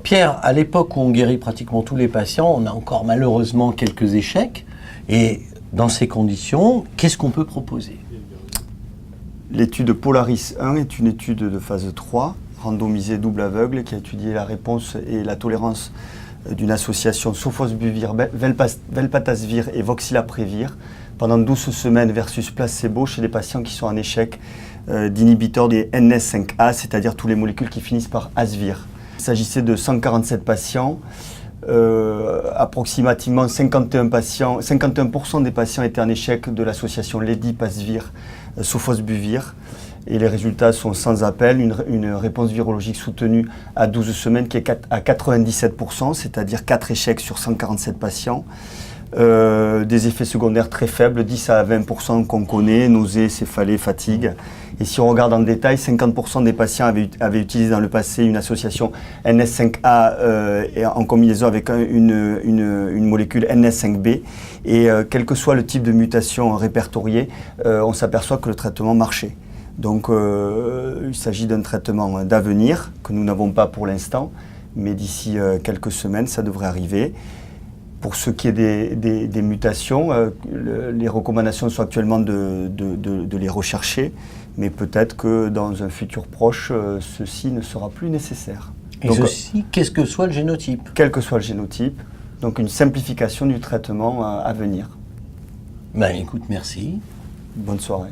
Pierre, à l'époque où on guérit pratiquement tous les patients, on a encore malheureusement quelques échecs. Et dans ces conditions, qu'est-ce qu'on peut proposer? L'étude Polaris 1 est une étude de phase 3, randomisée double aveugle, qui a étudié la réponse et la tolérance d'une association sofosbuvir, velpatasvir et voxilaprévir pendant 12 semaines versus placebo chez des patients qui sont en échec d'inhibiteurs des NS5A, c'est-à-dire tous les molécules qui finissent par asvir. Il s'agissait de 147 patients, approximativement 51% des patients étaient en échec de l'association Ledi-Pasvir sofosbuvir. Et les résultats sont sans appel, une réponse virologique soutenue à 12 semaines qui est à 97%, c'est-à-dire 4 échecs sur 147 patients. Des effets secondaires très faibles, 10 à 20% qu'on connaît, nausées, céphalées, fatigue. Et si on regarde en détail, 50% des patients avaient utilisé dans le passé une association NS5A en combinaison avec une molécule NS5B. Et quel que soit le type de mutation répertoriée, on s'aperçoit que le traitement marchait. Donc il s'agit d'un traitement d'avenir que nous n'avons pas pour l'instant, mais d'ici quelques semaines, ça devrait arriver. Pour ce qui est des mutations, les recommandations sont actuellement de les rechercher, mais peut-être que dans un futur proche, ceci ne sera plus nécessaire. Et donc, ceci, qu'est-ce que soit le génotype? Quel que soit le génotype, donc une simplification du traitement à venir. Ben écoute, merci. Bonne soirée.